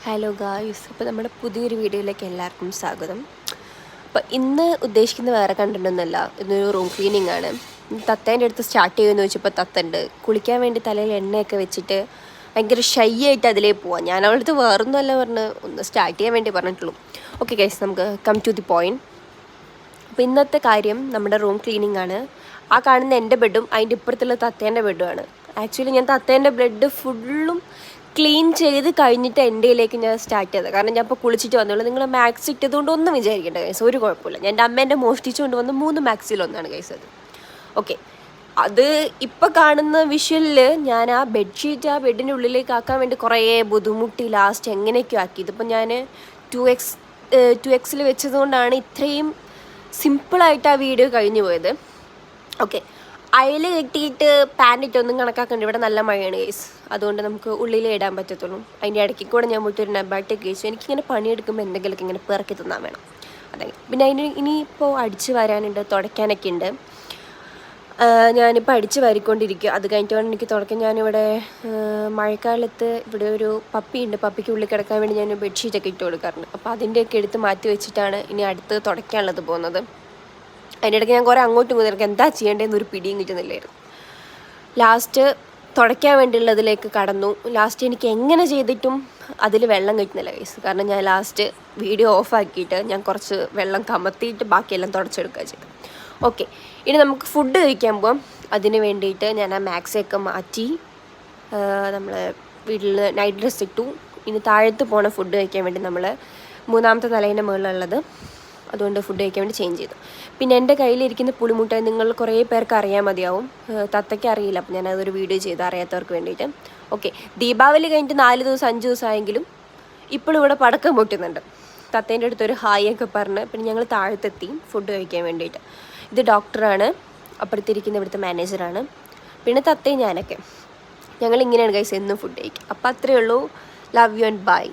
Hello guys, അപ്പോൾ നമ്മുടെ പുതിയൊരു വീഡിയോയിലേക്ക് എല്ലാവർക്കും സ്വാഗതം. അപ്പോൾ ഇന്ന് ഉദ്ദേശിക്കുന്ന വേറെ കണ്ടിട്ടൊന്നുമല്ല, ഇന്നൊരു റൂം ക്ലീനിങ് ആണ്. തത്തേൻ്റെ അടുത്ത് സ്റ്റാർട്ട് ചെയ്യുമെന്ന് ചോദിച്ചപ്പോൾ തത്തുണ്ട്. കുളിക്കാൻ വേണ്ടി തലയിൽ എണ്ണയൊക്കെ വെച്ചിട്ട് ഭയങ്കര ഷൈ ആയിട്ട് അതിലേ പോവാം. ഞാൻ അവളുടെ അടുത്ത് വേറൊന്നുമല്ല പറഞ്ഞ് ഒന്ന് സ്റ്റാർട്ട് ചെയ്യാൻ വേണ്ടി പറഞ്ഞിട്ടുള്ളൂ. ഓക്കെ ഗൈസ്, നമുക്ക് കം ടു ദി പോയിൻറ്റ്. അപ്പോൾ ഇന്നത്തെ കാര്യം നമ്മുടെ റൂം ക്ലീനിങ് ആണ്. ആ കാണുന്ന എൻ്റെ ബെഡും അതിൻ്റെ ഇപ്പുറത്തുള്ള തത്തേൻ്റെ ബെഡുമാണ്. ആക്ച്വലി ഞാൻ തത്തേൻ്റെ ബ്ലഡ് ഫുള്ളും ക്ലീൻ ചെയ്ത് കഴിഞ്ഞിട്ട് എൻ്റെയിലേക്ക് ഞാൻ സ്റ്റാർട്ട് ചെയ്തത്. കാരണം ഞാൻ ഇപ്പോൾ കുളിച്ചിട്ട് വന്നുള്ളൂ. നിങ്ങൾ മാക്സ് ഇട്ടതുകൊണ്ട് ഒന്നും വിചാരിക്കേണ്ട ഗൈസ്, ഒരു കുഴപ്പമില്ല. ഞാൻ എൻ്റെ അമ്മേൻ്റെ മോഷ്ടിച്ചുകൊണ്ട് വന്ന് 3 മാക്സിലൊന്നാണ് ഗൈസ് അത്. ഓക്കെ, അത് ഇപ്പോൾ കാണുന്ന വിഷ്വലിൽ ഞാൻ ആ ബെഡ്ഷീറ്റ് ആ ബെഡിൻ്റെ ഉള്ളിലേക്ക് ആക്കാൻ വേണ്ടി കുറേ ബുദ്ധിമുട്ടി ലാസ്റ്റ് എങ്ങനെയൊക്കെയോ ആക്കി. ഇതിപ്പോൾ ഞാൻ 2x വെച്ചതുകൊണ്ടാണ് ഇത്രയും സിമ്പിളായിട്ട് ആ വീഡിയോ കഴിഞ്ഞു പോയത്. ഓക്കെ, അയൽ കെട്ടിയിട്ട് പാൻറ് ഇട്ടൊന്നും കണക്കാക്കണ്ട. ഇവിടെ നല്ല മഴയാണ് ഗൈസ്, അതുകൊണ്ട് നമുക്ക് ഉള്ളിലേ ഇടാൻ പറ്റത്തുള്ളൂ. അതിൻ്റെ ഇടയ്ക്ക് കൂടെ ഞാൻ പോയിട്ട് ഒരു നബാട്ടൊക്കെ കഴിച്ചു. എനിക്കിങ്ങനെ പണിയെടുക്കുമ്പോൾ എന്തെങ്കിലുമൊക്കെ ഇങ്ങനെ പിറക്കി തിന്നാൻ വേണം. അതെ, പിന്നെ അതിന് ഇനിയിപ്പോൾ അടിച്ച് വരാനുണ്ട്, തുടയ്ക്കാനൊക്കെ ഉണ്ട്. ഞാനിപ്പോൾ അടിച്ച് വാരിക്കൊണ്ടിരിക്കുക. അത് കഴിഞ്ഞിട്ട് വേണം എനിക്ക് തുടയ്ക്കാൻ. ഞാനിവിടെ മഴക്കാലത്ത് ഇവിടെ ഒരു പപ്പിയുണ്ട്. പപ്പിക്ക് ഉള്ളിൽ കിടക്കാൻ വേണ്ടി ഞാൻ ബെഡ്ഷീറ്റൊക്കെ ഇട്ട് കൊടുക്കാറുണ്ട്. അപ്പോൾ അതിൻ്റെയൊക്കെ എടുത്ത് മാറ്റി വെച്ചിട്ടാണ് ഇനി അടുത്ത് തുടയ്ക്കാനുള്ളത് പോകുന്നത്. അതിൻ്റെ ഇടയ്ക്ക് ഞാൻ കുറേ അങ്ങോട്ടും ഇങ്ങോട്ടും എന്താ ചെയ്യേണ്ടതെന്നൊരു പിടിയും കിട്ടുന്നില്ലായിരുന്നു. ലാസ്റ്റ് തുടയ്ക്കാൻ വേണ്ടിയുള്ളതിലേക്ക് കടന്നു. ലാസ്റ്റ് എനിക്ക് എങ്ങനെ ചെയ്തിട്ടും അതിൽ വെള്ളം കിട്ടുന്നില്ല ഗൈസ്. കാരണം ഞാൻ ലാസ്റ്റ് വീഡിയോ ഓഫാക്കിയിട്ട് ഞാൻ കുറച്ച് വെള്ളം കമത്തിയിട്ട് ബാക്കിയെല്ലാം തുടച്ചെടുക്കുക ചെയ്തു. ഓക്കെ, ഇനി നമുക്ക് ഫുഡ് കഴിക്കാൻ പോകാം. അതിന് വേണ്ടിയിട്ട് ഞാൻ ആ മാക്സിയൊക്കെ മാറ്റി നമ്മൾ വീട്ടിൽ നൈറ്റ് ഡ്രസ്സ് ഇട്ടു. ഇനി താഴത്ത് പോണ ഫുഡ് കഴിക്കാൻ വേണ്ടി നമ്മൾ 3ാമത്തെ നിലേൻ്റെ മുകളിലുള്ളത്, അതുകൊണ്ട് ഫുഡ് കഴിക്കാൻ വേണ്ടി ചേഞ്ച് ചെയ്തു. പിന്നെ എൻ്റെ കയ്യിലിരിക്കുന്ന പുളിമുട്ട നിങ്ങൾ കുറേ പേർക്ക് അറിയാൻ മതിയാവും, തത്തയ്ക്ക് അറിയില്ല. അപ്പോൾ ഞാനതൊരു വീഡിയോ ചെയ്ത് അറിയാത്തവർക്ക് വേണ്ടിയിട്ട്. ഓക്കെ, ദീപാവലി കഴിഞ്ഞിട്ട് 4 ദിവസം 5 ദിവസമായെങ്കിലും ഇപ്പോഴും ഇവിടെ പടക്കം പൊട്ടുന്നുണ്ട്. തത്തേൻ്റെ അടുത്തൊരു ഹായ് ഒക്കെ പറഞ്ഞ് പിന്നെ ഞങ്ങൾ താഴത്തെത്തി ഫുഡ് കഴിക്കാൻ വേണ്ടിയിട്ട്. ഇത് ഡോക്ടറാണ്, അപ്പുറത്തിരിക്കുന്ന ഇവിടുത്തെ മാനേജറാണ്, പിന്നെ തത്തയും ഞാനൊക്കെ. ഞങ്ങളിങ്ങനെയാണ് ഗൈസ് എന്നും ഫുഡ് കഴിക്കുക. അപ്പോൾ അത്രയേ ഉള്ളൂ. Love you and by.